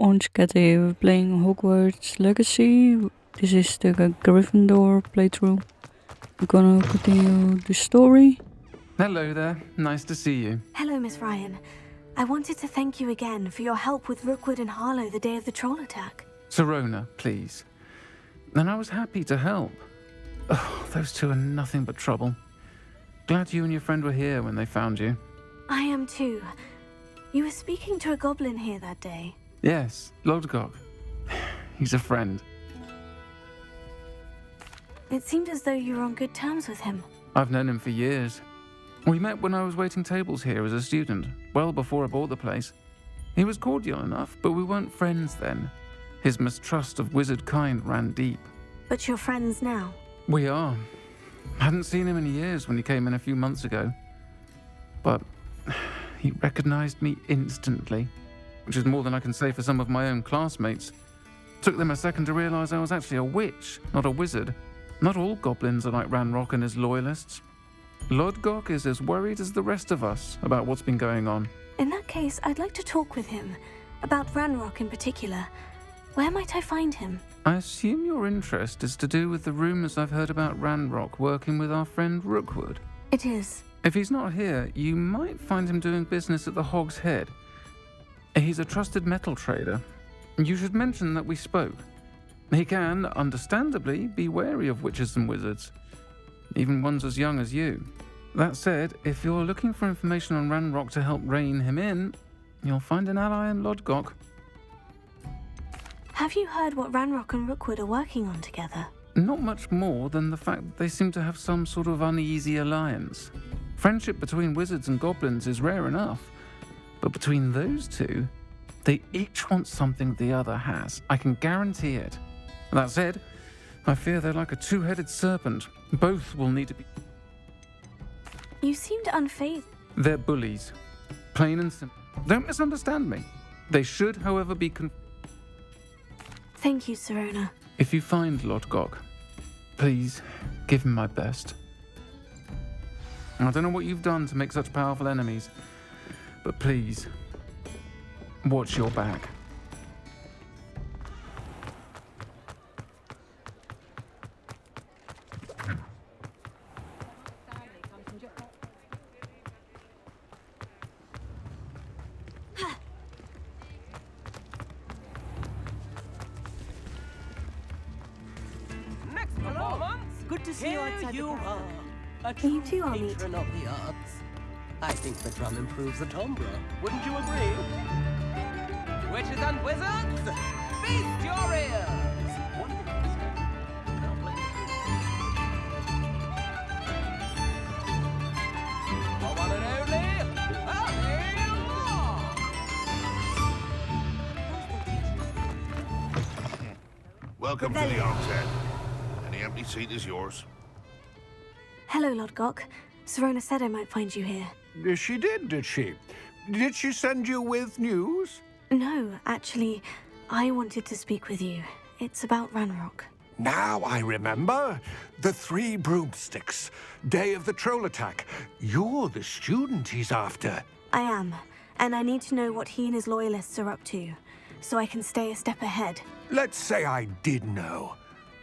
Orange Cat here. We're playing Hogwarts Legacy. This is the Gryffindor playthrough. We're gonna continue the story. Hello there, nice to see you. Hello, Miss Ryan. I wanted to thank you again for your help with Rookwood and Harlow the day of the troll attack. Sirona, please. And I was happy to help. Oh, those two are nothing but trouble. Glad you and your friend were here when they found you. I am too. You were speaking to a goblin here that day. Yes, Lodgok. He's a friend. It seemed as though you were on good terms with him. I've known him for years. We met when I was waiting tables here as a student, well before I bought the place. He was cordial enough, but we weren't friends then. His mistrust of wizard kind ran deep. But you're friends now. We are. Hadn't seen him in years when he came in a few months ago. But he recognized me instantly, which is more than I can say for some of my own classmates. Took them a second to realize I was actually a witch, not a wizard. Not all goblins are like Ranrock and his loyalists. Lodgok is as worried as the rest of us about what's been going on. In that case, I'd like to talk with him. About Ranrock in particular. Where might I find him? I assume your interest is to do with the rumors I've heard about Ranrock working with our friend Rookwood. It is. If he's not here, you might find him doing business at the Hog's Head. He's a trusted metal trader. You should mention that we spoke. He can, understandably, be wary of witches and wizards, even ones as young as you. That said, if you're looking for information on Ranrock to help rein him in, you'll find an ally in Lodgok. Have you heard what Ranrock and Rookwood are working on together? Not much more than the fact that they seem to have some sort of uneasy alliance. Friendship between wizards and goblins is rare enough, but between those two, they each want something the other has. I can guarantee it. That said, I fear they're like a two-headed serpent. Both will need to be... You seemed unfazed. They're bullies. Plain and simple. Don't misunderstand me. They should, however, be Thank you, Sirona. If you find Lodgok, please give him my best. I don't know what you've done to make such powerful enemies, but please, watch your back. Next performance. Good to see you outside you the castle. are. A You true too, Amit. patron of the arts. I think the drum improves the timbre. Wouldn't you agree? Witches and wizards, feast your ears! The one and only, Helm! Welcome to the Armstead. Any empty seat is yours. Hello, Lodgok. Sirona said I might find you here. She did she? Did she send you with news? No, actually, I wanted to speak with you. It's about Ranrock. Now I remember. The 3 broomsticks. Day of the troll attack. You're the student he's after. I am, and I need to know what he and his loyalists are up to, so I can stay a step ahead. Let's say I did know.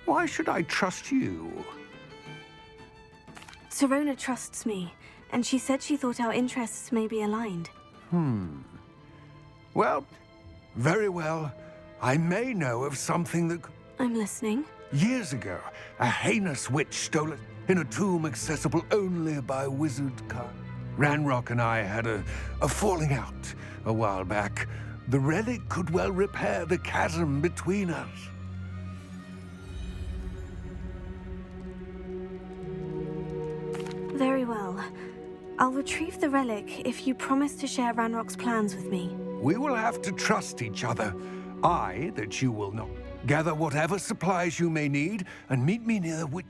Why should I trust you? Sirona trusts me, and she said she thought our interests may be aligned. Well, very well. I may know of something that... I'm listening. Years ago, a heinous witch stole it in a tomb accessible only by wizard kind. Ranrock and I had a falling out a while back. The relic could well repair the chasm between us. Very well. I'll retrieve the relic if you promise to share Ranrock's plans with me. We will have to trust each other. I, that you will not. Gather whatever supplies you may need and meet me near the witch.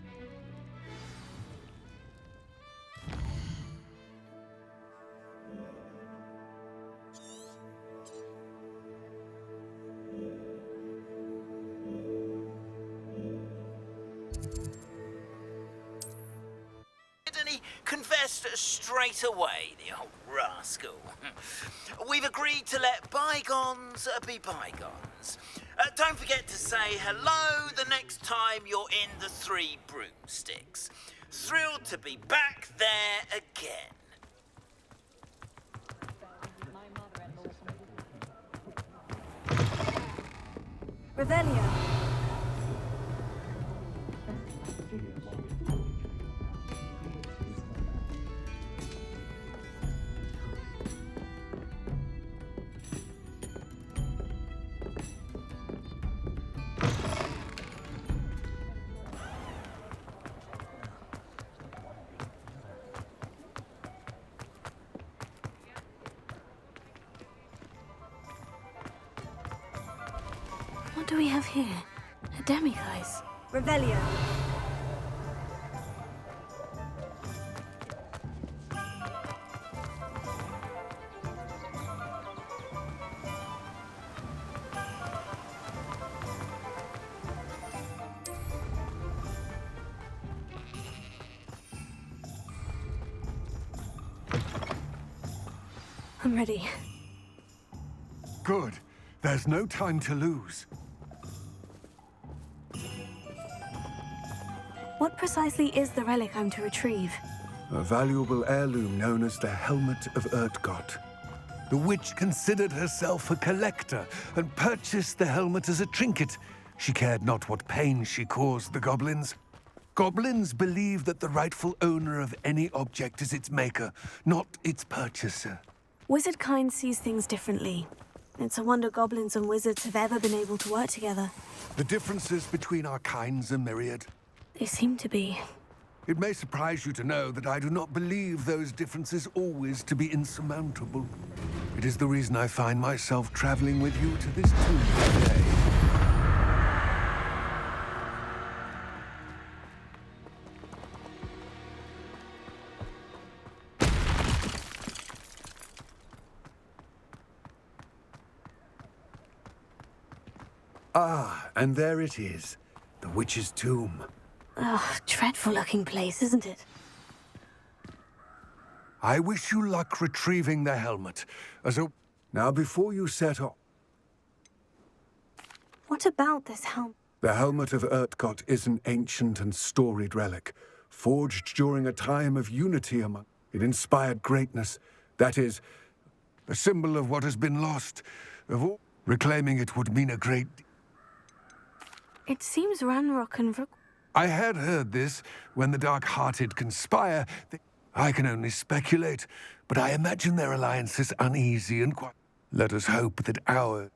Any confessions? just straight away, the old rascal. We've agreed to let bygones be bygones. Don't forget to say hello the next time you're in the Three Broomsticks. Thrilled to be back there again. Revelio. What do we have here? A demiguise. Revelio. I'm ready. Good. There's no time to lose. What precisely is the relic I'm to retrieve? A valuable heirloom known as the Helmet of Urtkot. The witch considered herself a collector and purchased the helmet as a trinket. She cared not what pain she caused the goblins. Goblins believe that the rightful owner of any object is its maker, not its purchaser. Wizard kind sees things differently. It's a wonder goblins and wizards have ever been able to work together. The differences between our kinds are myriad. They seem to be. It may surprise you to know that I do not believe those differences always to be insurmountable. It is the reason I find myself traveling with you to this tomb today. Ah, and there it is. The witch's tomb. Ugh, dreadful looking place, isn't it? I wish you luck retrieving the helmet. Now, before you set off... What about this helm? The Helmet of Urtkot is an ancient and storied relic, forged during a time of unity among... It inspired greatness. That is, a symbol of what has been lost. Of all... Reclaiming it would mean a great... It seems Ranrock and I had heard this. When the dark-hearted conspire, I can only speculate, but I imagine their alliance is uneasy and quite... Let us hope that our...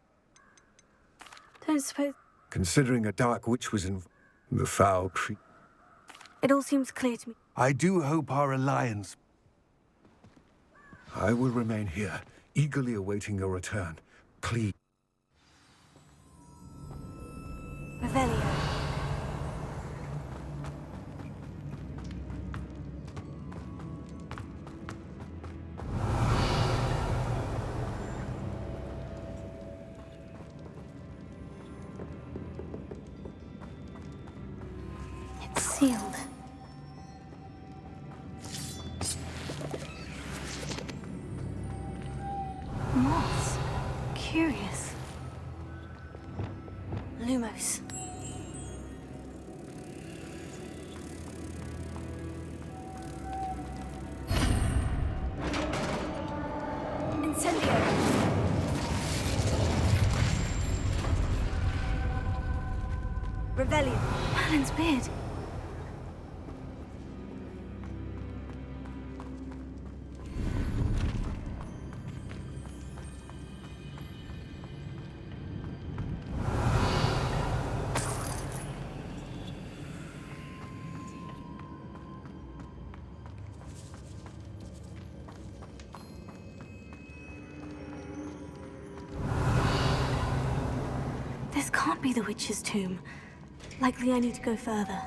Don't suppose... Considering a dark witch was in the foul creep... It all seems clear to me. I do hope our alliance... I will remain here, eagerly awaiting your return. Please. Revelio. It's sealed. Moths. Curious. Lumos. Incendio. Revelio. Merlin's beard. This can't be the witch's tomb. Likely I need to go further.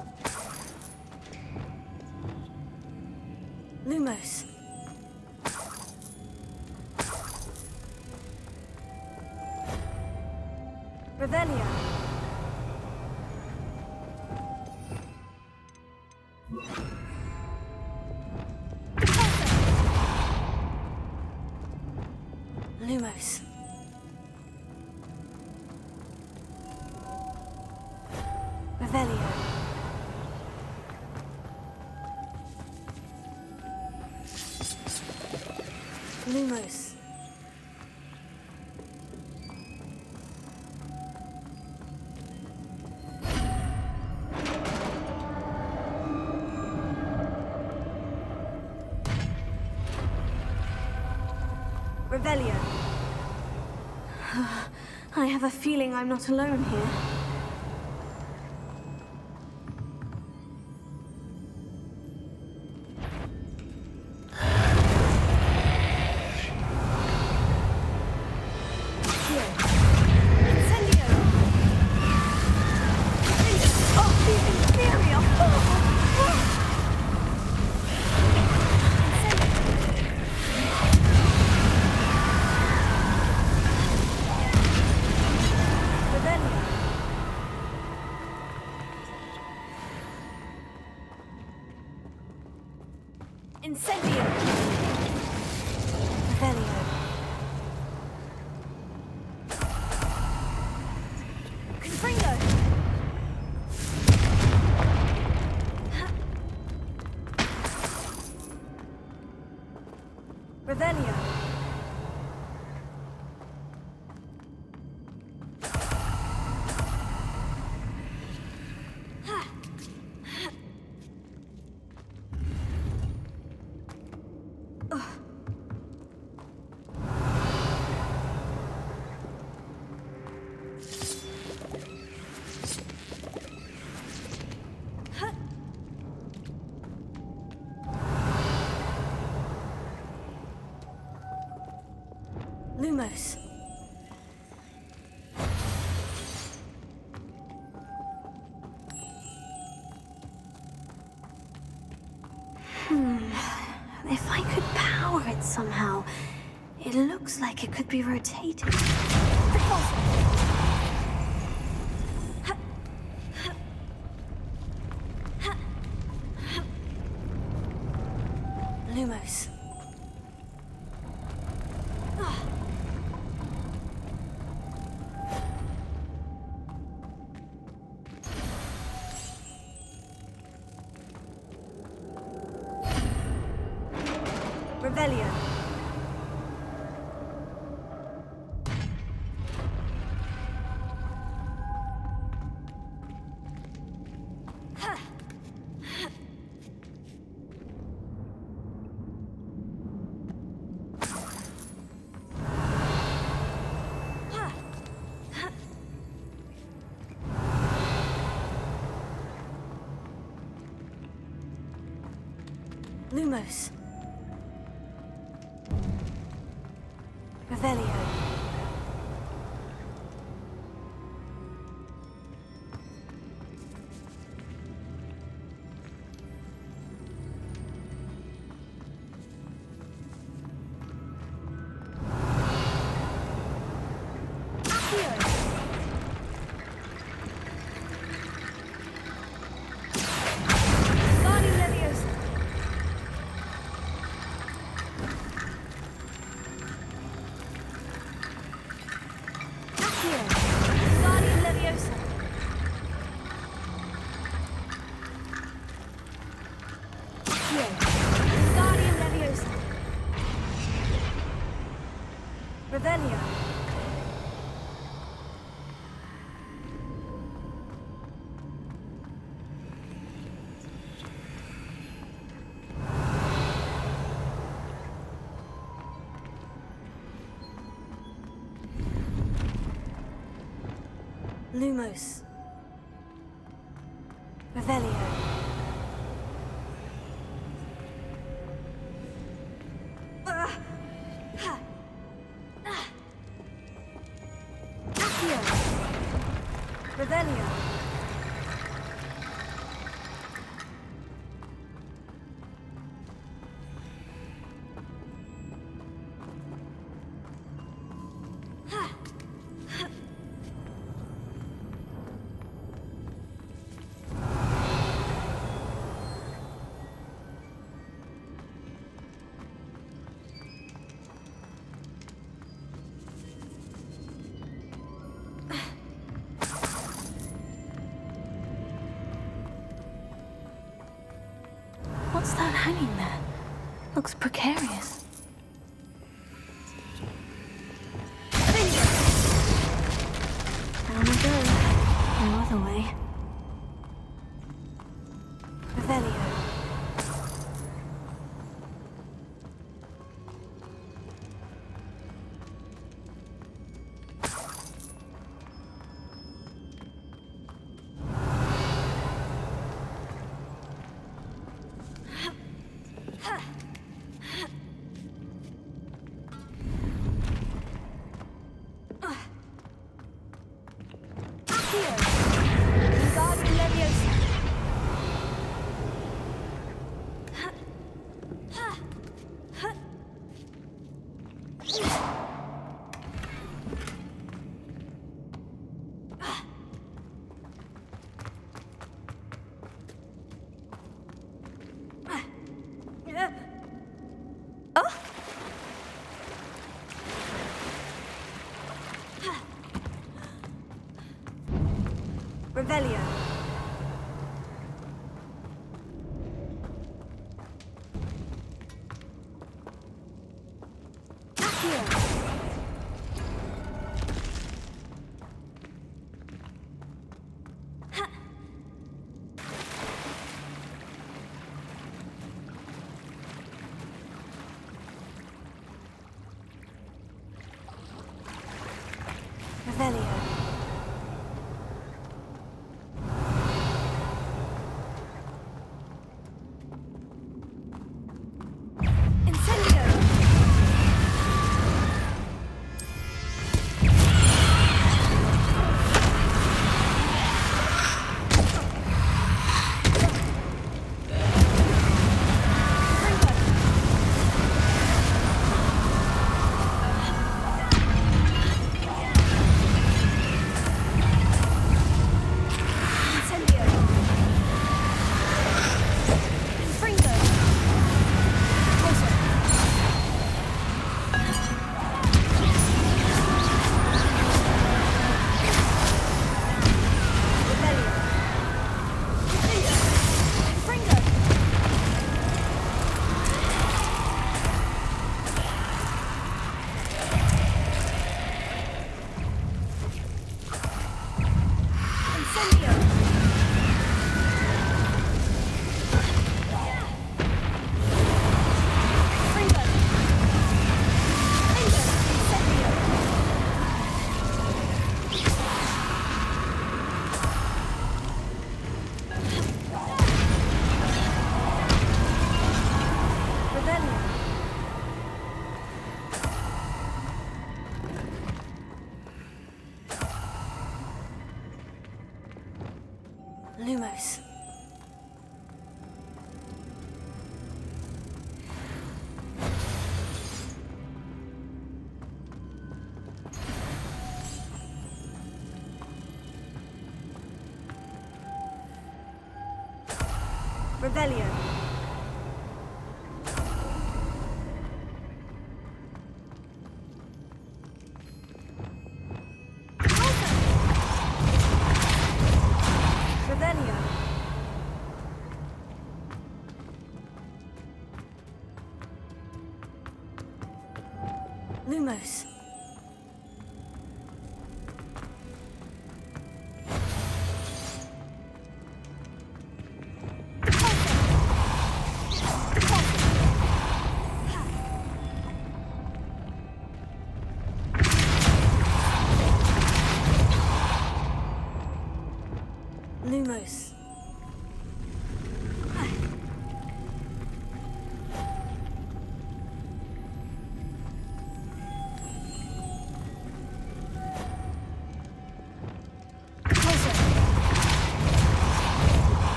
Lumos. Revelio. Revelio. Lumos. Revelio. I have a feeling I'm not alone here. Incendio! Revelio. Confringo! Revelio. Lumos. If I could power it somehow, it looks like it could be rotated. Lumos. Revelio. Lumos. Revelio. Revelio. Lumos. Revelio. Revelio. What's that hanging there? Looks precarious. Down we go. No other way. Revelio. Revelio. Accio. Revelio. Lumos. Revelio. Revelio. Lumos. Lumos.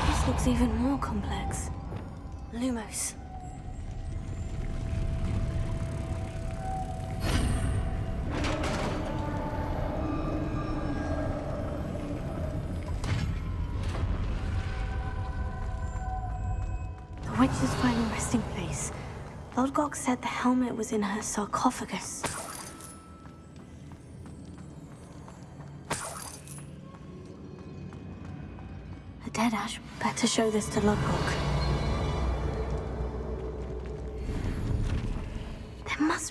This looks even more complex. Lumos. The witch's final resting place. Lodgok said the helmet was in her sarcophagus. A dead ash. Better show this to Lodgok.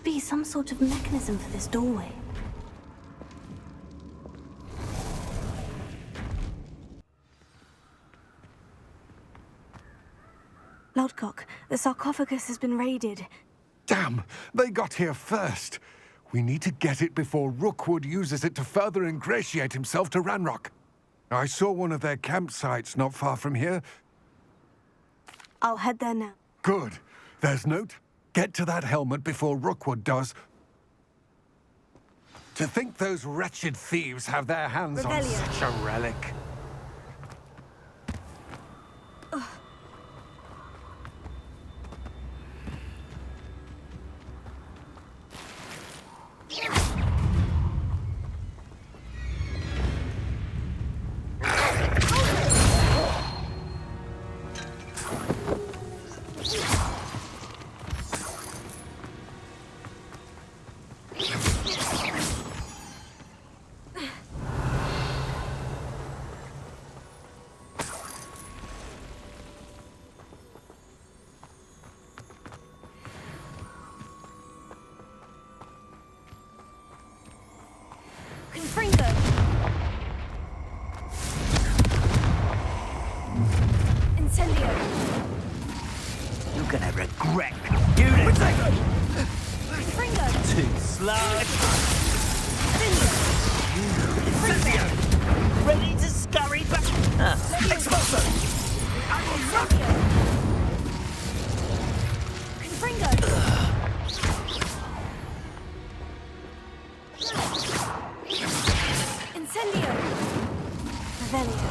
must be some sort of mechanism for this doorway. Lodgok, the sarcophagus has been raided. Damn! They got here first. We need to get it before Rookwood uses it to further ingratiate himself to Ranrock. I saw one of their campsites not far from here. I'll head there now. Good. There's note. Get to that helmet before Rookwood does. To think those wretched thieves have their hands on Revelio. such a relic. Confringo! Incendio! You're gonna regret unit. Confringo! Too slow. Confringo! Ready to scurry back. Expulso. Confringo! Incendio! Revelio!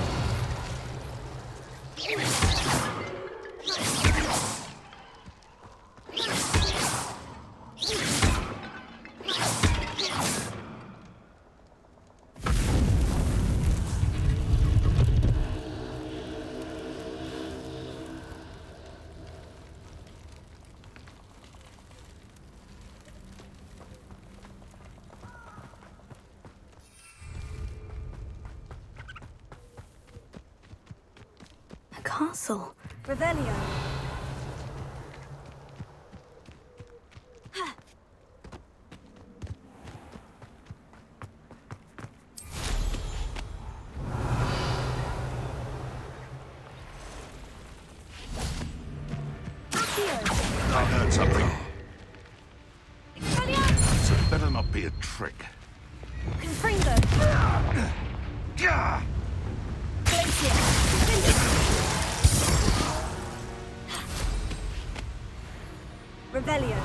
A castle. Revelio. I heard something. Expelliarmus! So it better not be a trick. Confringo! Gah! Glacier! Defender! Revelio.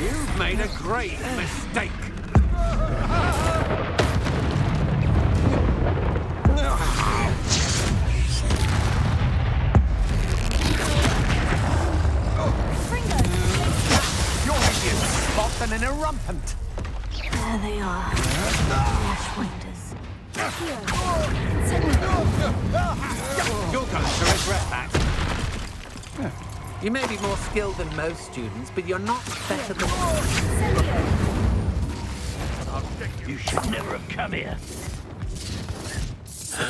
You've made a great mistake. You're idiots, spot them in a rampant. There they are. Flashwinders. You're going to regret that. You may be more skilled than most students, but you're not better than... You should never have come here.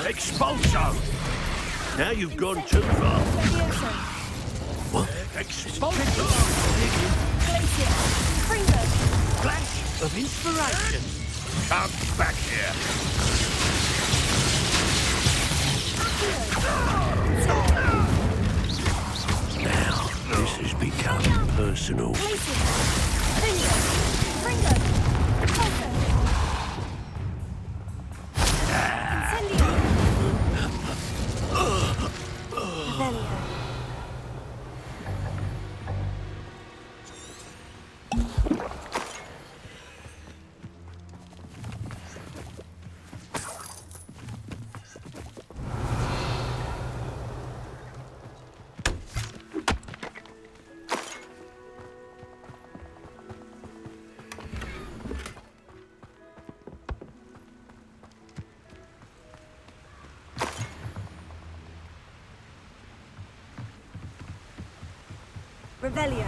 Expulso! Now you've gone too far. What? Expulso! Flash of inspiration. Come back here. Now, this has become personal. Revelio.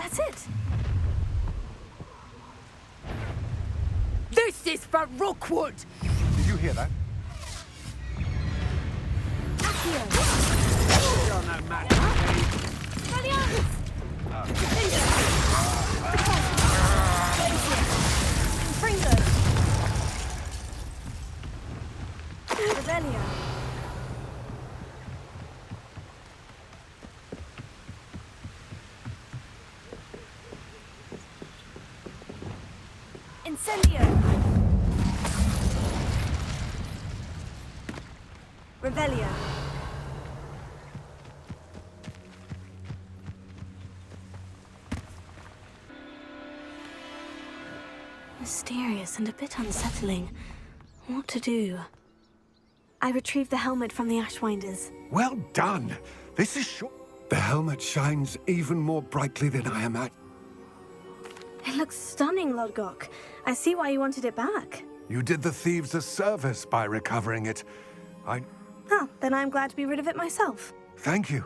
That's it. This is for Rookwood! Did you hear that? You're no match for me. Revelio. Incendio. Revelio. Mysterious and a bit unsettling. What to do? I retrieved the helmet from the Ashwinders. Well done. This is sure. The helmet shines even more brightly than I imagined. It looks stunning, Lodgok. I see why you wanted it back. You did the thieves a service by recovering it. Oh, then I'm glad to be rid of it myself. Thank you.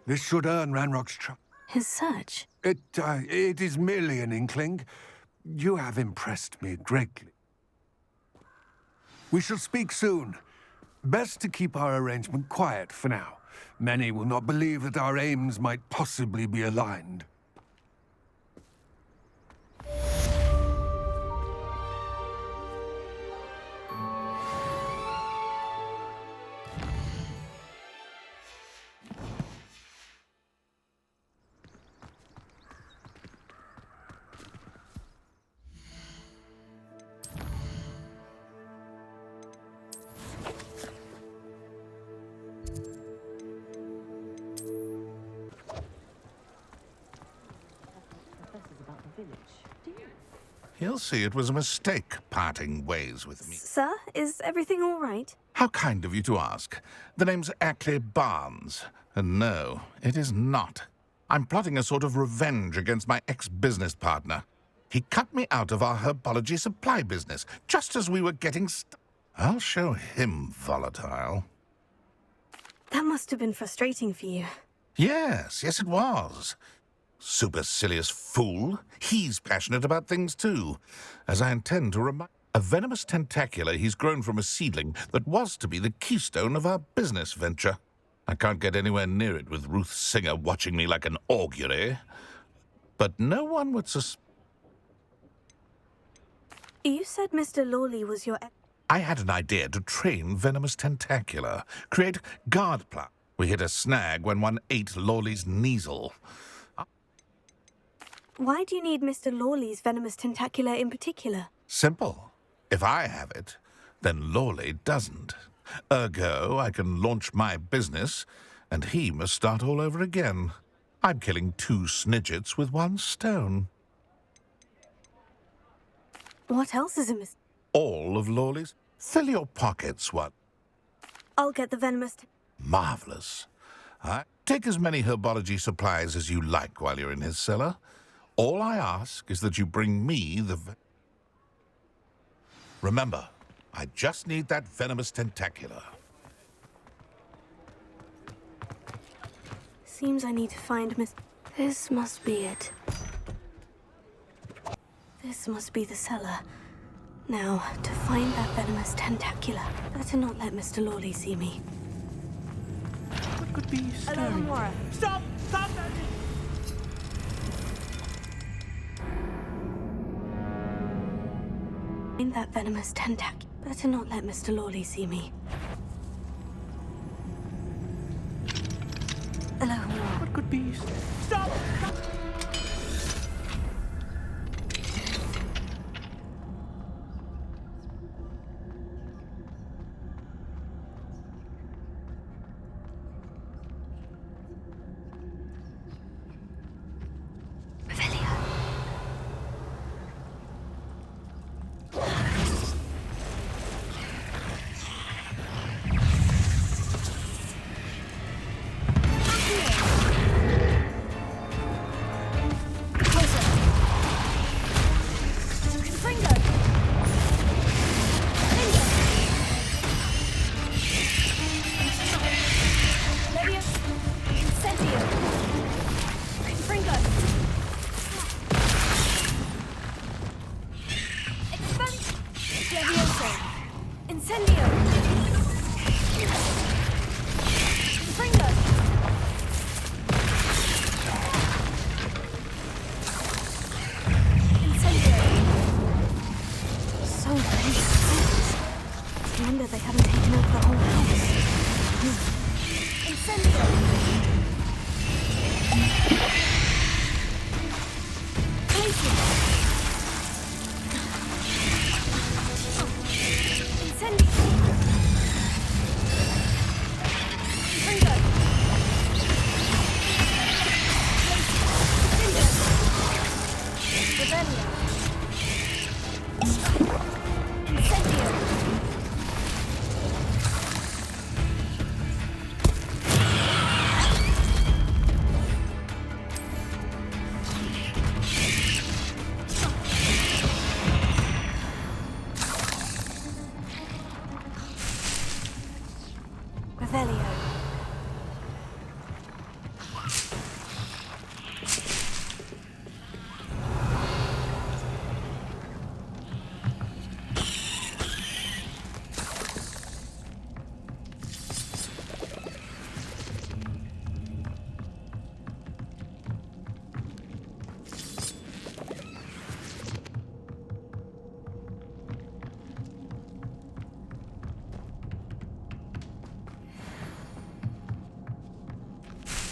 This should earn Ranrock's trust. His search? It is merely an inkling. You have impressed me greatly. We shall speak soon. Best to keep our arrangement quiet for now. Many will not believe that our aims might possibly be aligned. He'll see it was a mistake parting ways with me. Sir, is everything all right? How kind of you to ask. The name's Ackley Barnes. And no, it is not. I'm plotting a sort of revenge against my ex-business partner. He cut me out of our herbology supply business, just as we were getting I'll show him volatile. That must have been frustrating for you. Yes, it was. Supercilious fool. He's passionate about things too, as I intend to remind. A venomous tentacular he's grown from a seedling that was to be the keystone of our business venture. I can't get anywhere near it with Ruth Singer watching me like an augury. But no one would You said Mr. Lawley was your I had an idea to train venomous tentacular, create guard plant. We hit a snag when one ate Lawley's Kneasel. Why do you need Mr. Lawley's venomous tentacular in particular? Simple. If I have it, then Lawley doesn't. Ergo, I can launch my business, and he must start all over again. I'm killing 2 snidgets with 1 stone. What else is amiss? All of Lawley's? Fill your pockets, what? I'll get the venomous... Marvelous. Take as many herbology supplies as you like while you're in his cellar. All I ask is that you bring me the... Remember, I just need that venomous tentacular. Seems I need to find Miss... This must be it. This must be the cellar. Now, to find that venomous tentacular. Better not let Mr. Lawley see me. What could be staring? Mora. Stop! Stop! Find that venomous tentacular. Better not let Mr. Lawley see me. What could be? Stop!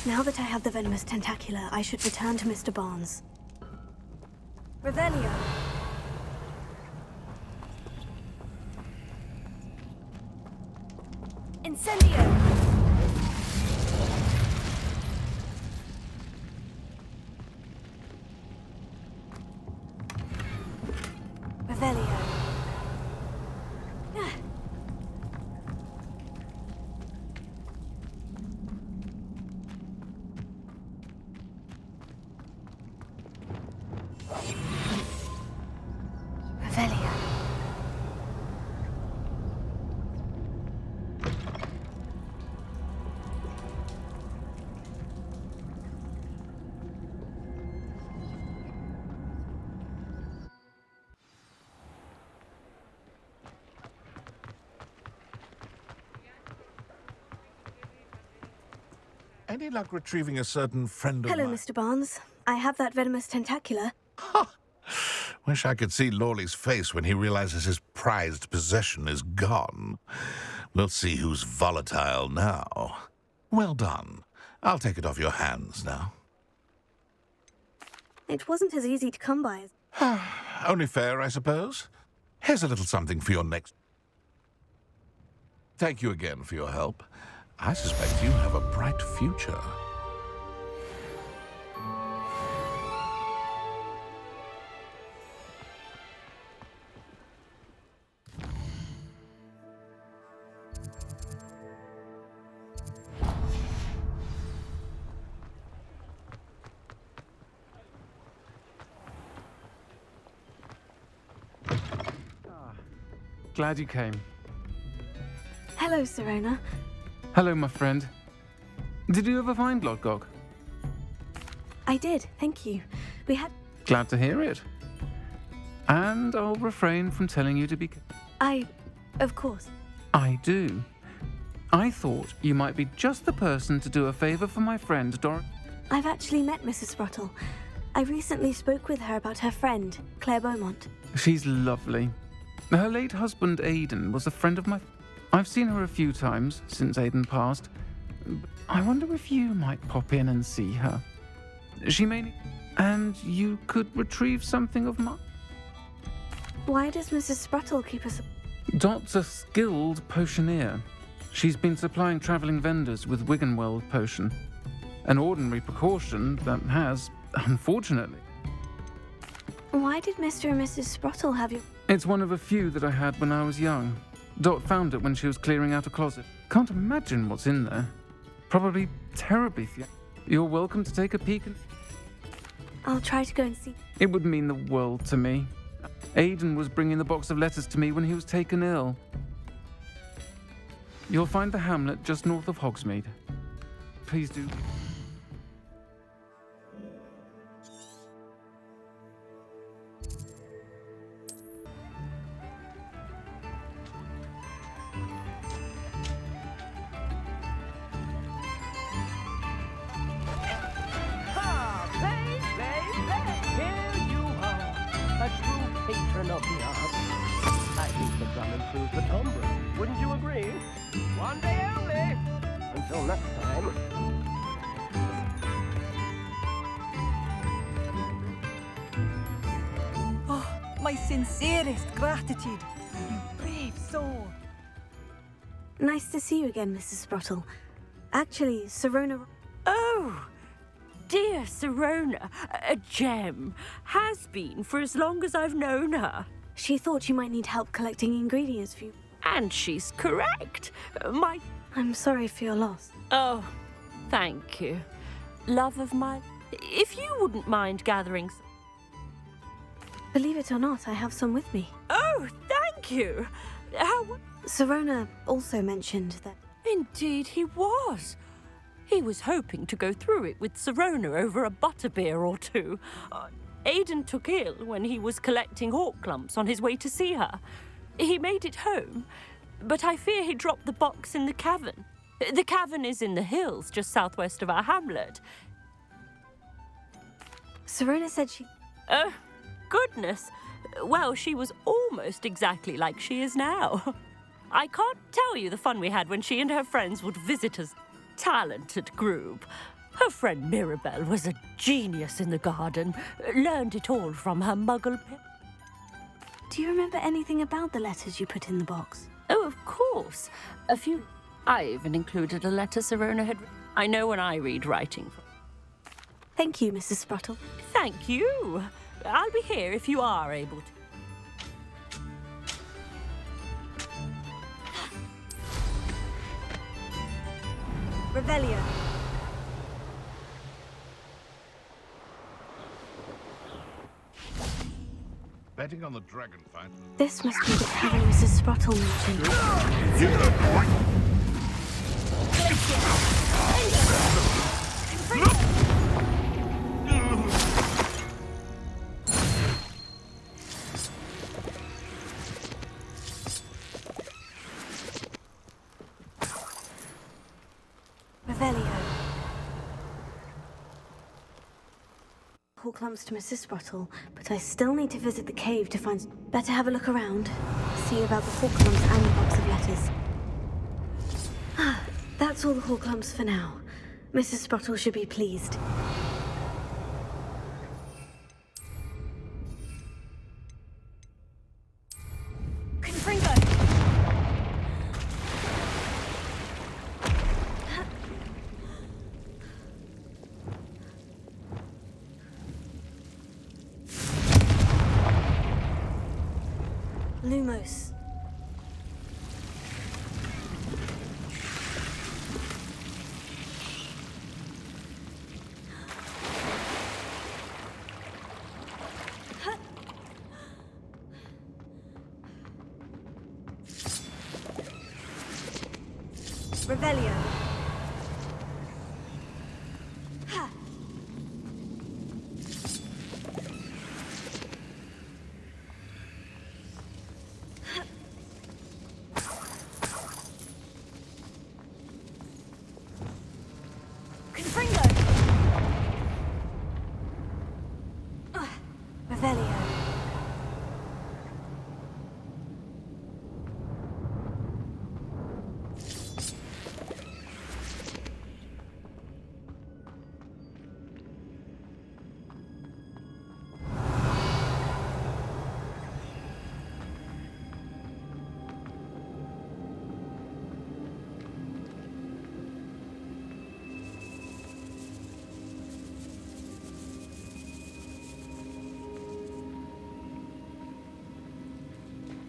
Now that I have the venomous tentacula, I should return to Mr. Barnes. Revelio. Incendio. Revelio. Revelio. Any luck retrieving a certain friend of Hello, mine? Mr. Barnes. I have that venomous tentacula. Wish I could see Lawley's face when he realizes his prized possession is gone. We'll see who's volatile now. Well done. I'll take it off your hands now. It wasn't as easy to come by as... Only fair, I suppose. Here's a little something for your next... Thank you again for your help. I suspect you have a bright future. Glad you came. Hello, Sirona. Hello, my friend. Did you ever find Lodgok? I did, thank you. We had... Glad to hear it. And I'll refrain from telling you to be... Of course. I do. I thought you might be just the person to do a favor for my friend, I've actually met Mrs. Sprottle. I recently spoke with her about her friend, Claire Beaumont. She's lovely. Her late husband, Aidan, was a friend of mine. I've seen her a few times since Aidan passed. I wonder if you might pop in and see her. She may... And you could retrieve something of mine. Why does Mrs. Sprottle keep us... Dot's a skilled potioneer. She's been supplying travelling vendors with Wiggenweld potion. An ordinary precaution that has, unfortunately... Why did Mr. and Mrs. Sprottle have you... It's one of a few that I had when I was young. Dot found it when she was clearing out a closet. Can't imagine what's in there. Probably terribly... You're welcome to take a peek and... I'll try to go and see... It would mean the world to me. Aidan was bringing the box of letters to me when he was taken ill. You'll find the hamlet just north of Hogsmeade. Please do. Here you are, a true patron of the arts. I think the drum improves the timbre. Wouldn't you agree? One day only. Until next time. Oh, my sincerest gratitude. You brave soul. Nice to see you again, Mrs. Sprottle. Actually, Sirona... Oh, dear Sirona, a gem. Has been for as long as I've known her. She thought you might need help collecting ingredients for you. And she's correct. I'm sorry for your loss. Oh, thank you. Love of my... If you wouldn't mind gathering... Believe it or not, I have some with me. Oh, thank you. How... Sirona also mentioned that... Indeed he was. He was hoping to go through it with Sirona over a butterbeer or two. Aidan took ill when he was collecting hawk clumps on his way to see her. He made it home, but I fear he dropped the box in the cavern. The cavern is in the hills just southwest of our hamlet. Sirona said she... Oh, goodness. Well, she was almost exactly like she is now. I can't tell you the fun we had when she and her friends would visit us. Talented group. Her friend Mirabelle was a genius in the garden. Learned it all from her muggle pet. Do you remember anything about the letters you put in the box? Oh, of course. A few. I even included a letter Sirona had. I know when I read writing. Thank you, Mrs. Sprottle. Thank you. I'll be here if you are able to. Revelio. Betting on the dragon fight. This must be the cavern Mrs. Sprottle mentioned. Revelio. Clumps to Mrs. Sprottle, but I still need to visit the cave to find... Better have a look around. See about the Horklumps and the box of letters. That's all the Horklumps for now. Mrs. Sprottle should be pleased. Confringo! Lumos. Revelio.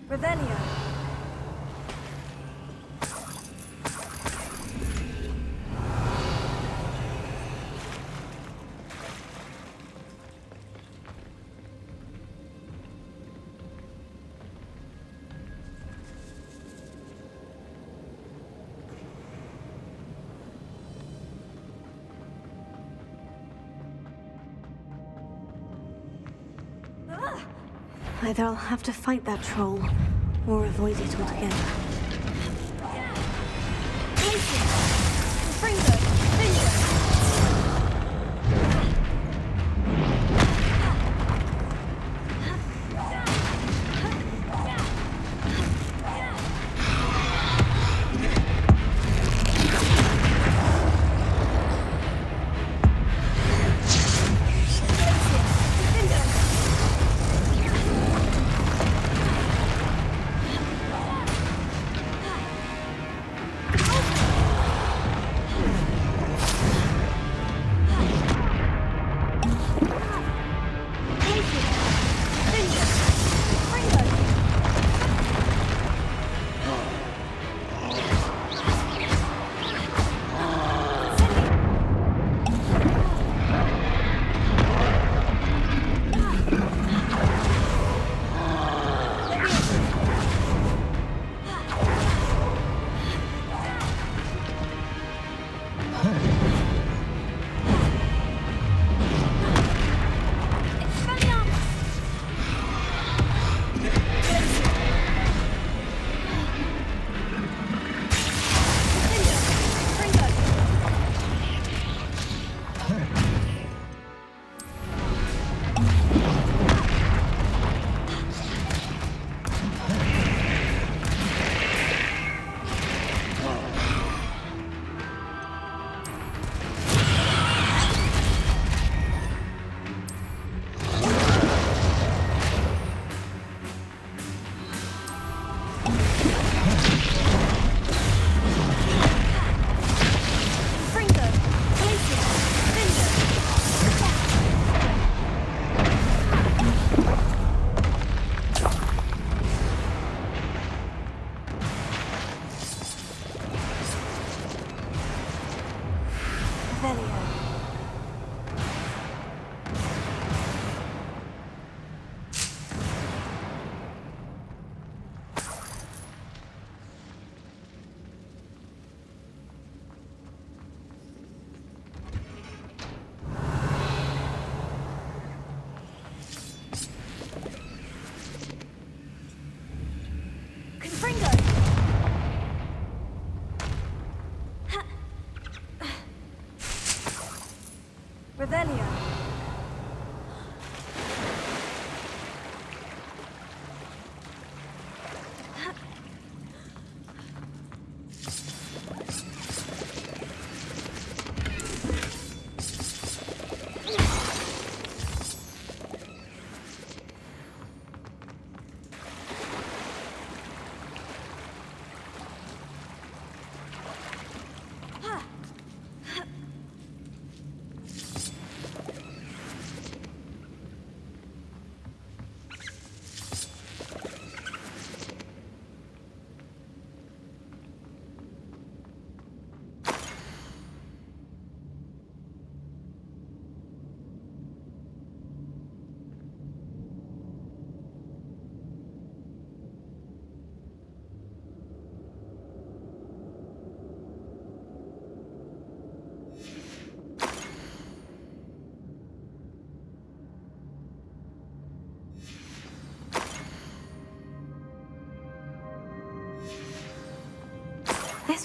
Revelio. Either I'll have to fight that troll, or avoid it altogether.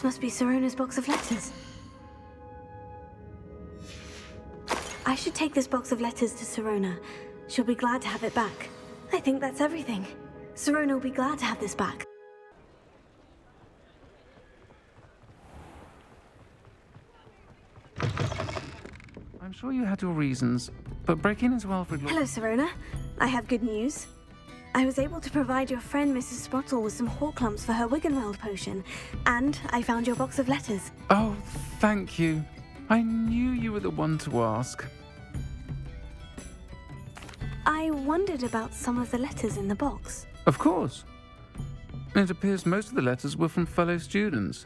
This must be Sirona's box of letters. I should take this box of letters to Sirona. She'll be glad to have it back. I think that's everything. Sirona will be glad to have this back. I'm sure you had your reasons, but breaking into Alfred... Hello, Sirona. I have good news. I was able to provide your friend Mrs. Sprottle with some Horklumps for her Wiggenweld potion, and I found your box of letters. Oh, thank you. I knew you were the one to ask. I wondered about some of the letters in the box. Of course. It appears most of the letters were from fellow students.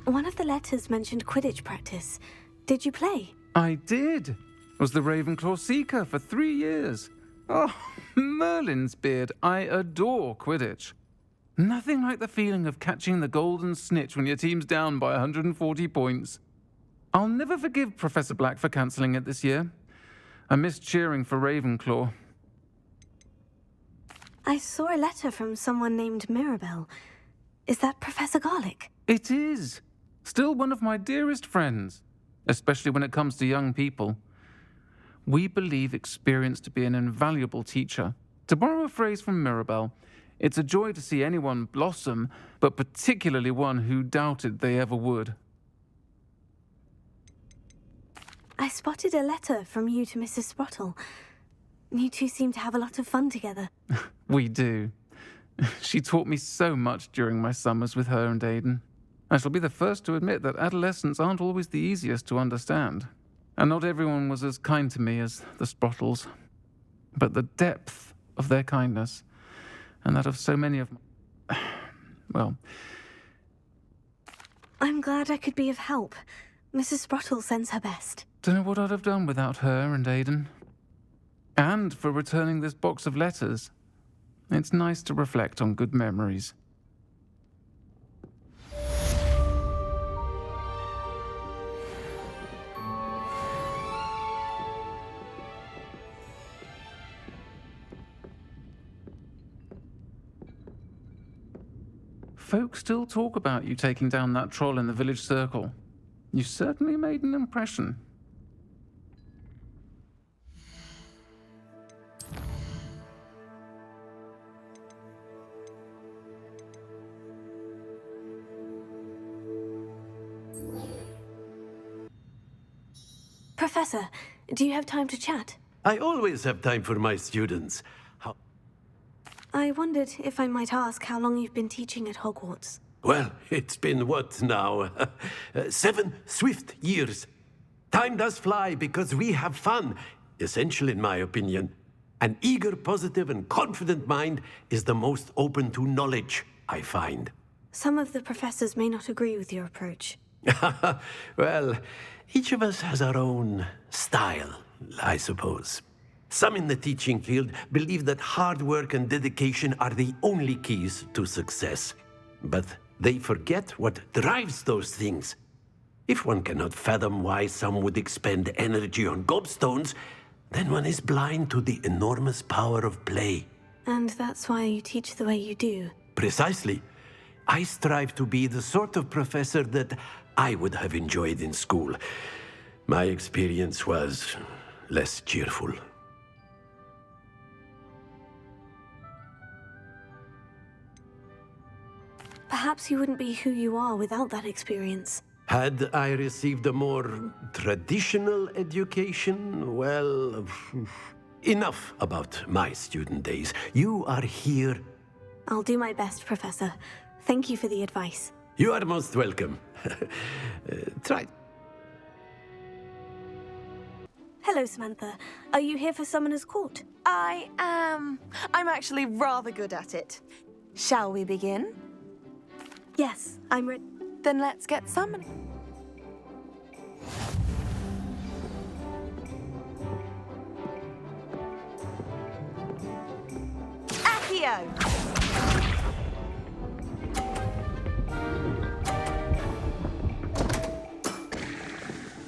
One of the letters mentioned Quidditch practice. Did you play? I did. Was the Ravenclaw Seeker for 3 years. Oh, Merlin's beard. I adore Quidditch. Nothing like the feeling of catching the golden snitch when your team's down by 140 points. I'll never forgive Professor Black for cancelling it this year. I missed cheering for Ravenclaw. I saw a letter from someone named Mirabelle. Is that Professor Garlick? It is. Still one of my dearest friends, especially when it comes to young people. We believe experience to be an invaluable teacher. To borrow a phrase from Mirabelle, it's a joy to see anyone blossom, but particularly one who doubted they ever would. I spotted a letter from you to Mrs. Sprottle. You two seem to have a lot of fun together. We do. She taught me so much during my summers with her and Aiden. I shall be the first to admit that adolescents aren't always the easiest to understand. And not everyone was as kind to me as the Sprottles. But the depth of their kindness, and that of so many of my... well... I'm glad I could be of help. Mrs. Sprottle sends her best. Don't know what I'd have done without her and Aiden. And for returning this box of letters. It's nice to reflect on good memories. Folks still talk about you taking down that troll in the village circle. You certainly made an impression. Professor, do you have time to chat? I always have time for my students. I wondered if I might ask how long you've been teaching at Hogwarts. Well, it's been what now? 7 swift years. Time does fly because we have fun, essential in my opinion. An eager, positive, and confident mind is the most open to knowledge, I find. Some of the professors may not agree with your approach. Well, each of us has our own style, I suppose. Some in the teaching field believe that hard work and dedication are the only keys to success. But they forget what drives those things. If one cannot fathom why some would expend energy on gobstones, then one is blind to the enormous power of play. And that's why you teach the way you do. Precisely. I strive to be the sort of professor that I would have enjoyed in school. My experience was less cheerful. Perhaps you wouldn't be who you are without that experience. Had I received a more traditional education, well, enough about my student days. You are here. I'll do my best, Professor. Thank you for the advice. You are most welcome. Try. Hello, Samantha. Are you here for Summoner's Court? I am. I'm actually rather good at it. Shall we begin? Yes, I'm ready. Then let's get summoning. Accio!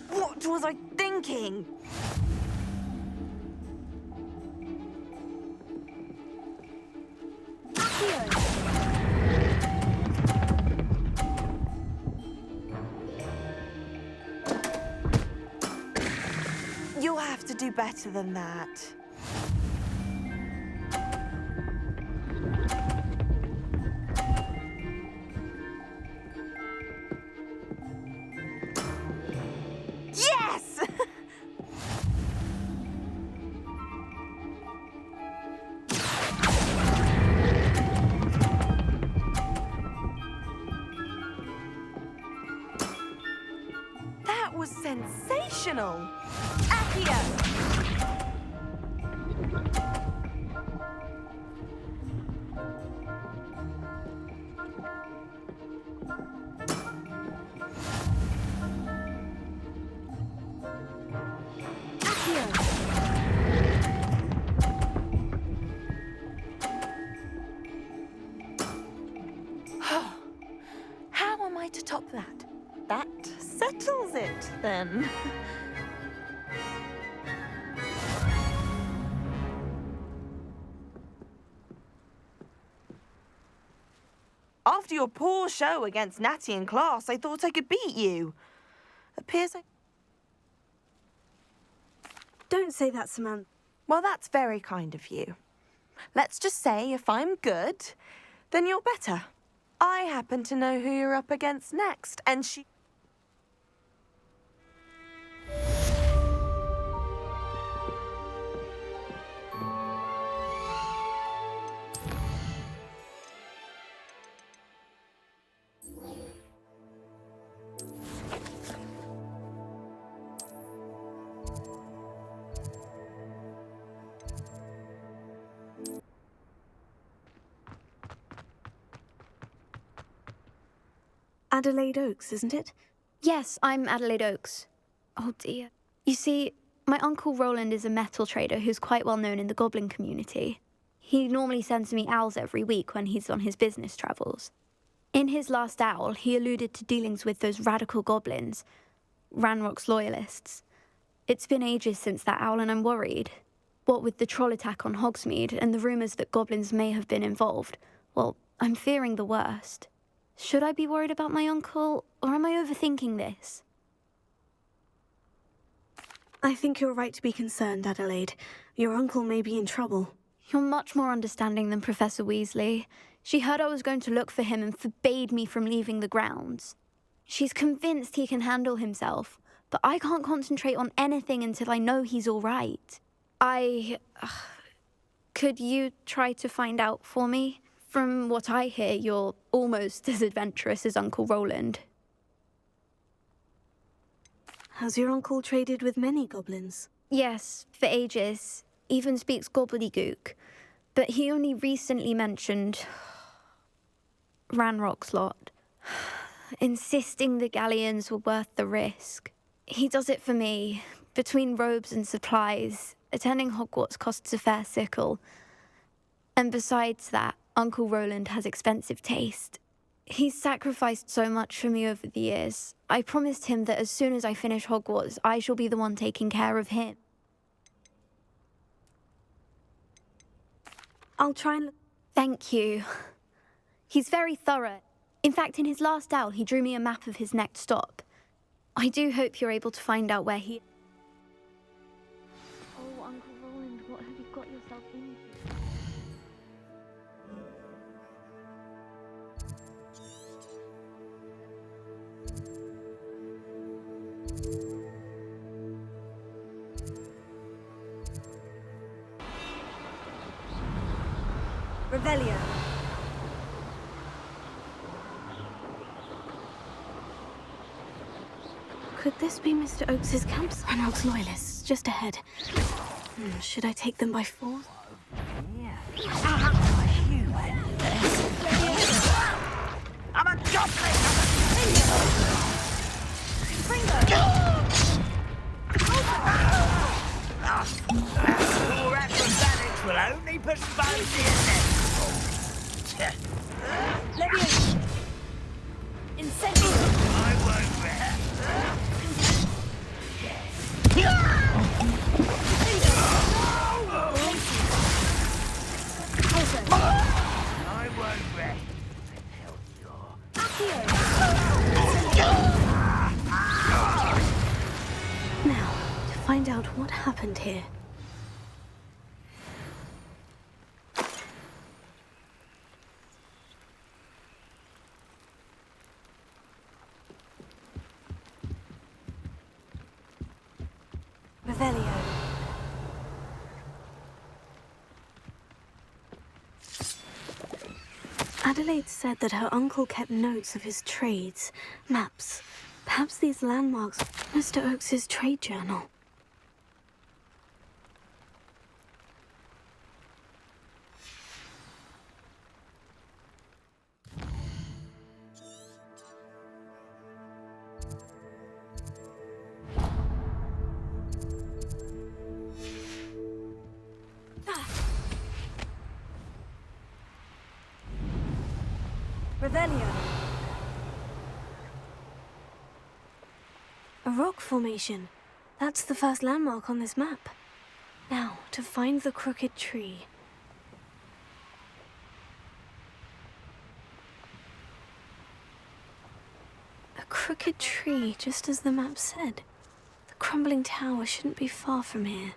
What was I thinking? Accio! You'll have to do better than that. Yes! That was sensational! Accio! How am I to top that? That settles it, then. After your poor show against Natty in class, I thought I could beat you. Appears I... Don't say that, Samantha. Well, that's very kind of you. Let's just say if I'm good, then you're better. I happen to know who you're up against next, and she... Adelaide Oaks, isn't it? Yes, I'm Adelaide Oaks. Oh dear. You see, my uncle Rowland is a metal trader who's quite well known in the goblin community. He normally sends me owls every week when he's on his business travels. In his last owl, he alluded to dealings with those radical goblins, Ranrock's loyalists. It's been ages since that owl and I'm worried. What with the troll attack on Hogsmeade and the rumours that goblins may have been involved, well, I'm fearing the worst. Should I be worried about my uncle, or am I overthinking this? I think you're right to be concerned, Adelaide. Your uncle may be in trouble. You're much more understanding than Professor Weasley. She heard I was going to look for him and forbade me from leaving the grounds. She's convinced he can handle himself, but I can't concentrate on anything until I know he's all right. Could you try to find out for me? From what I hear, you're almost as adventurous as Uncle Rowland. Has your uncle traded with many goblins? Yes, for ages. Even speaks gobbledygook. But he only recently mentioned Ranrock's lot, insisting the galleons were worth the risk. He does it for me. Between robes and supplies, attending Hogwarts costs a fair sickle. And besides that, Uncle Rowland has expensive taste. He's sacrificed so much for me over the years. I promised him that as soon as I finish Hogwarts, I shall be the one taking care of him. I'll try and... Thank you. He's very thorough. In fact, in his last owl, he drew me a map of his next stop. I do hope you're able to find out where he... Oh, Uncle Rowland, what have you got yourself into? Revelio. Could this be Mr. Oakes's campsite? Ranrock's loyalists, just ahead. Should I take them by force? I'm a goblin! Your acrobatics will only postpone the inevitable. Leviosa! Incendio! I won't rest. I won't rest until you're... Now, to find find out what happened here. Revelio. Adelaide said that her uncle kept notes of his trades, maps. Perhaps these landmarks are Mr. Oakes's trade journal. Revelio. A rock formation. That's the first landmark on this map. Now, to find the crooked tree. A crooked tree, just as the map said. The crumbling tower shouldn't be far from here.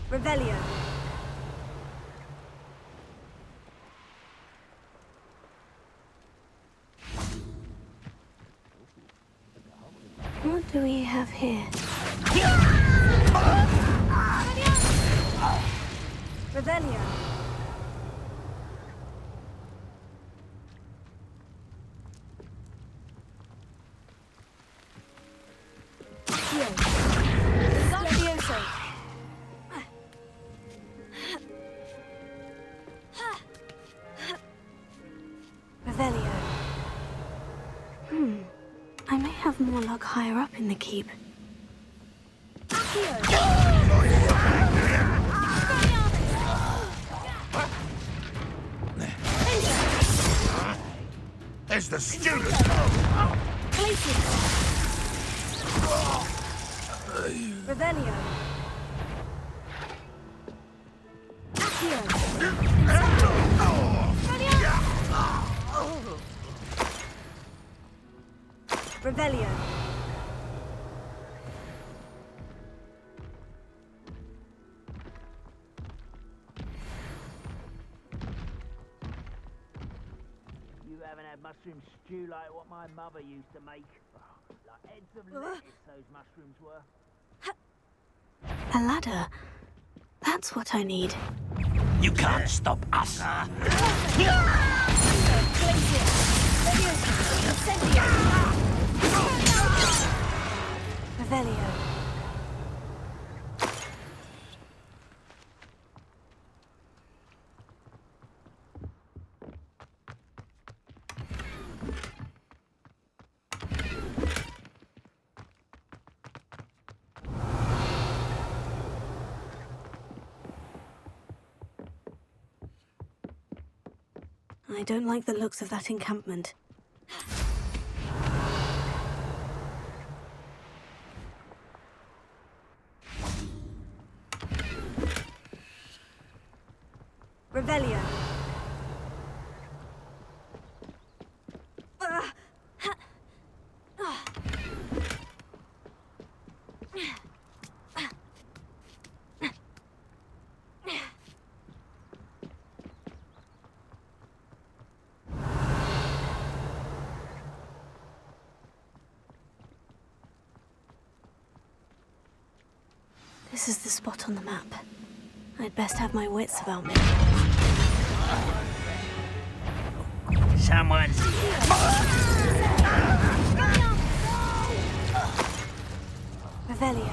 Revelio. What do we have here? Revelio. Levioso. Revelio. I may have more luck higher up in the keep. There's the student! Revelio. Revelio. You haven't had mushroom stew like what my mother used to make. Like heads of lettuce, those mushrooms were. A ladder. That's what I need. You can't stop us. Revelio. I don't like the looks of that encampment. Revelio. This is the spot on the map. I'd best have my wits about me. Someone's Revelio.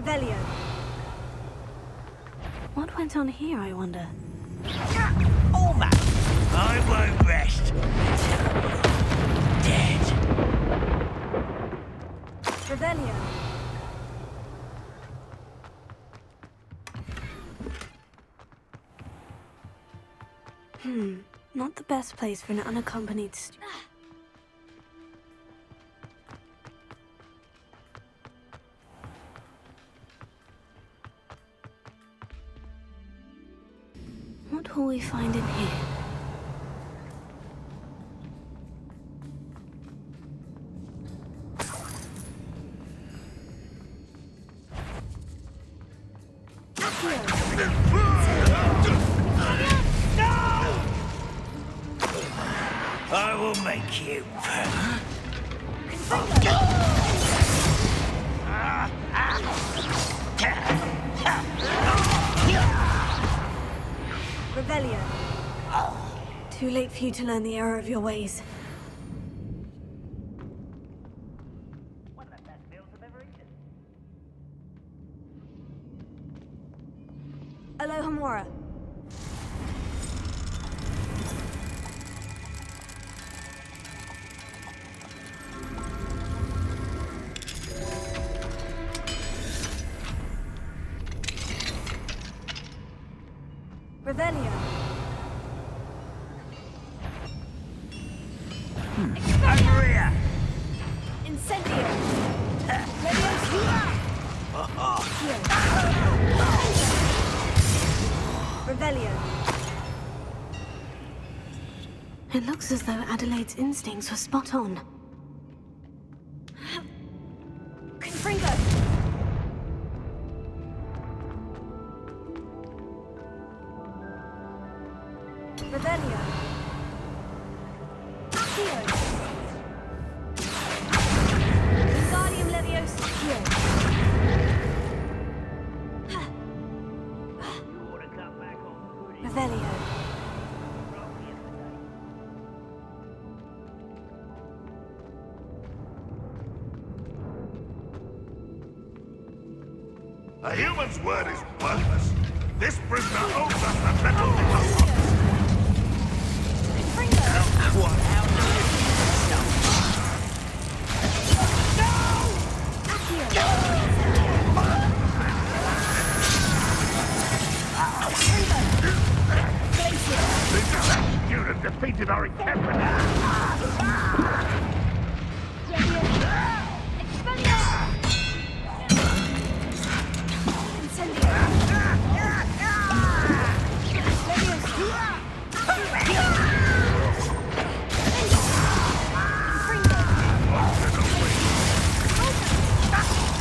Revelio. What went on here, I wonder? Almost. I won't rest until you're dead. Revelio. Not the best place for an unaccompanied student. What will we find in here? I will make you. Revelio. Too late for you to learn the error of your ways. One of the best meals I've ever eaten. Alohomora. Revelio. Maria. Incendio. Revelio. It looks as though Adelaide's instincts were spot on. Confringo. Revelio. Accio. Wingardium Leviosa. Revelio. A human's word is worthless. This prisoner owes us the metal detector. Student defeated our encampment.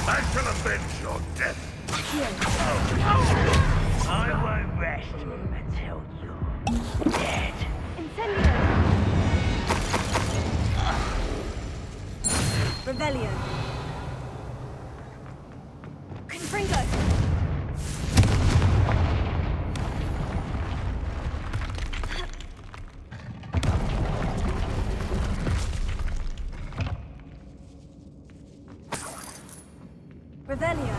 I shall avenge your death. I won't rest until you're dead. Revelio. Confringo. Revelio.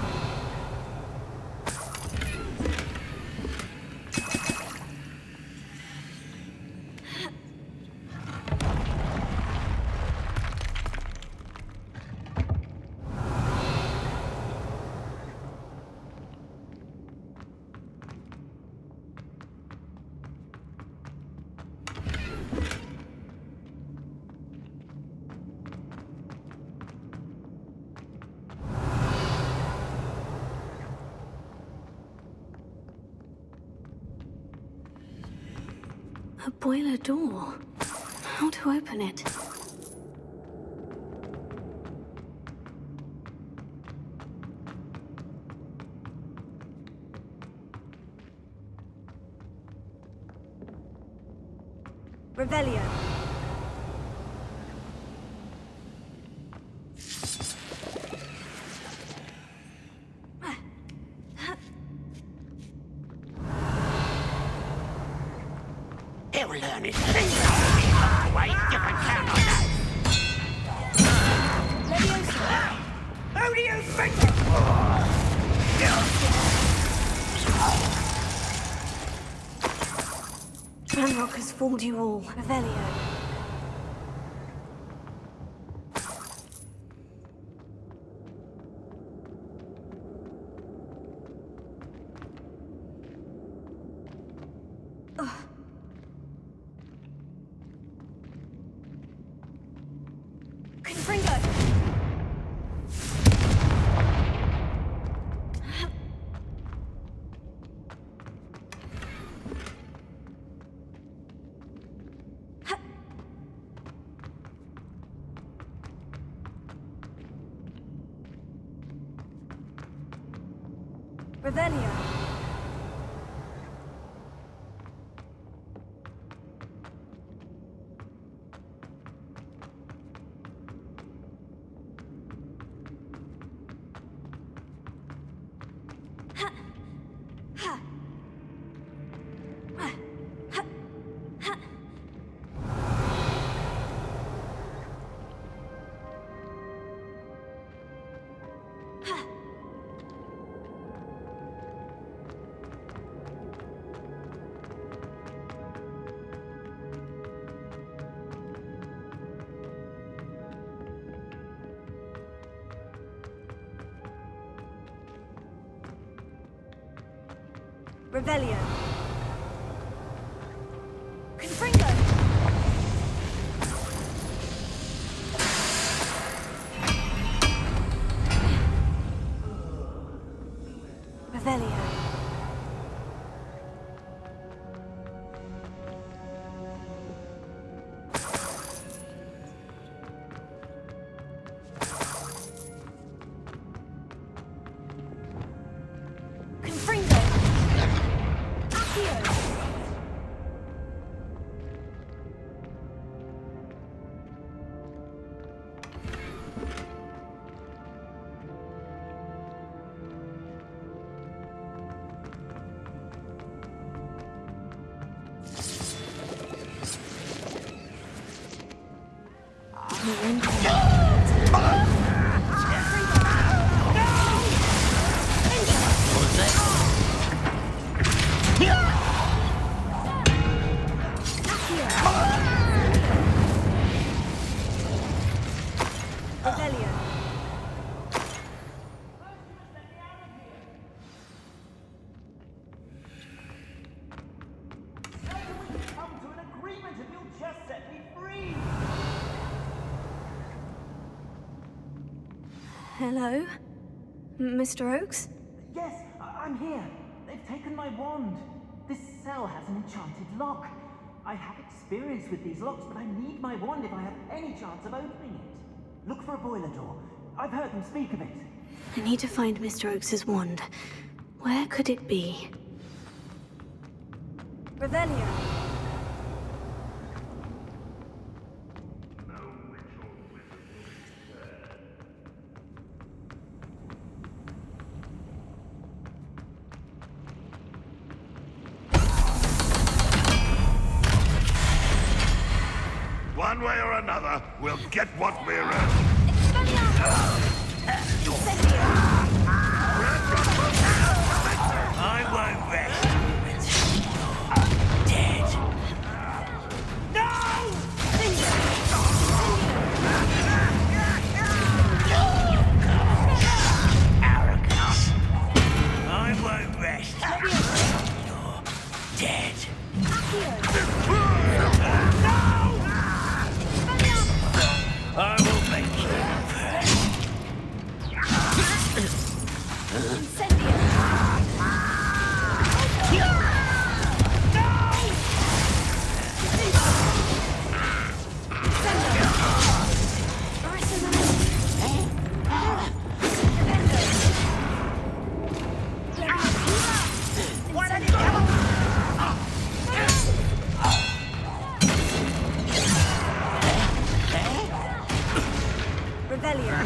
A boiler door. How to open it? Revelio. He'll learn his thing. Wait, you can count on that. Who do you think? Ranrock has fooled you all. Revelio. Revelio. Revelio. Confringo. Revelio. Confringo. Accio. Hello? Mr. Oakes? Yes, I'm here. They've taken my wand. This cell has an enchanted lock. I have experience with these locks, but I need my wand if I have any chance of opening it. Look for a boiler door. I've heard them speak of it. I need to find Mr. Oakes' wand. Where could it be? Revelio. One way or another, we'll get what we're earning. I won't rest until you're dead. Arrogance. I won't rest until you're dead. I will make you Revelio.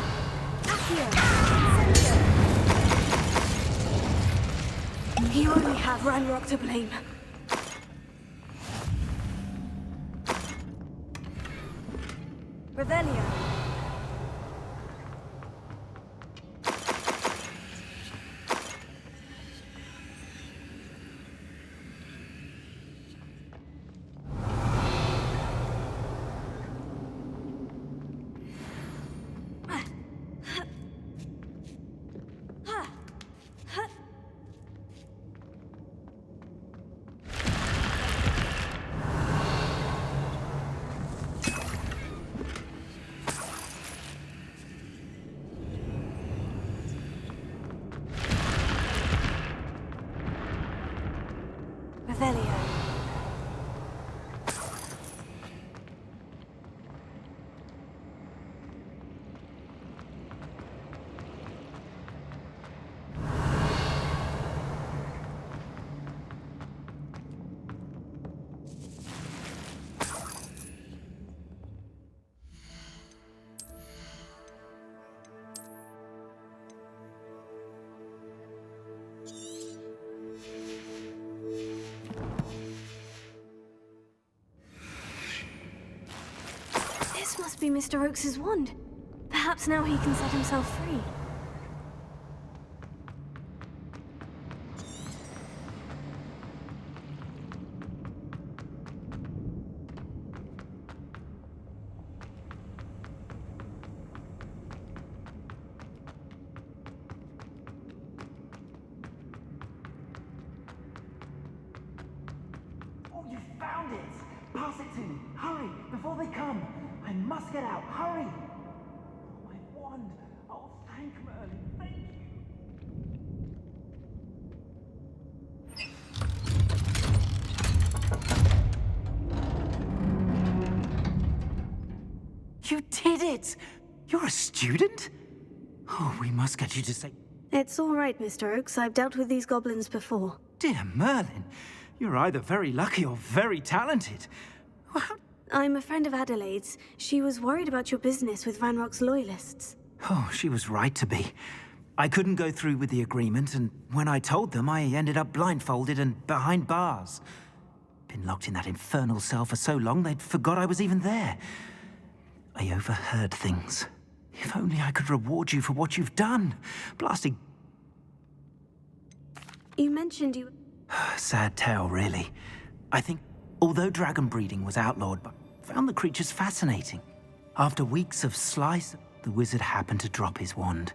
Accio. You only have Ranrock to blame. Revelio. must be Mr. Oakes's wand. Perhaps now he can set himself free. Oh, you found it! Pass it to me. Hurry, before they come. I must get out. Hurry! Oh, my wand. Oh, thank Merlin. Thank you. You did it! You're a student? Oh, we must get you to say... It's all right, Mr. Oakes. I've dealt with these goblins before. Dear Merlin, you're either very lucky or very talented. I'm a friend of Adelaide's. She was worried about your business with Ranrock's loyalists. Oh, she was right to be. I couldn't go through with the agreement, and when I told them, I ended up blindfolded and behind bars. Been locked in that infernal cell for so long, they'd forgot I was even there. I overheard things. If only I could reward you for what you've done. Blasting... You mentioned you... Sad tale, really. I think, although dragon breeding was outlawed, I found the creatures fascinating. After weeks of slice, the wizard happened to drop his wand.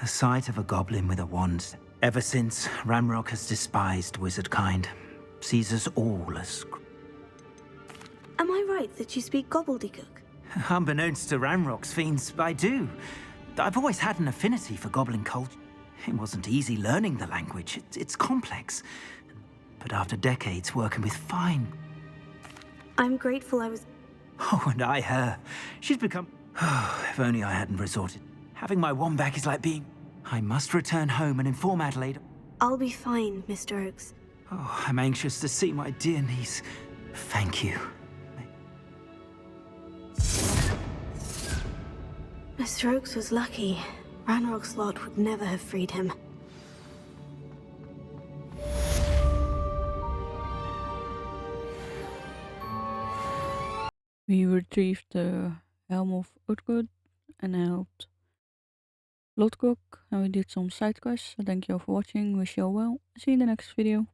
The sight of a goblin with a wand. Ever since, Ranrock has despised wizard kind. Sees us all as... Am I right that you speak gobbledygook? Unbeknownst to Ranrock's fiends, I do. I've always had an affinity for goblin culture. It wasn't easy learning the language. It's complex. But after decades working with fine... I'm grateful I was... Oh, and I her. She's become... Oh, if only I hadn't resorted. Having my wand back is like being... I must return home and inform Adelaide. I'll be fine, Mr. Oakes. Oh, I'm anxious to see my dear niece. Thank you. Mr. Oakes was lucky. Ranrock's lot would never have freed him. We retrieved the Helm of Urtkot and helped Lodgok, and we did some side quests. So thank you all for watching, wish you all well, see you in the next video.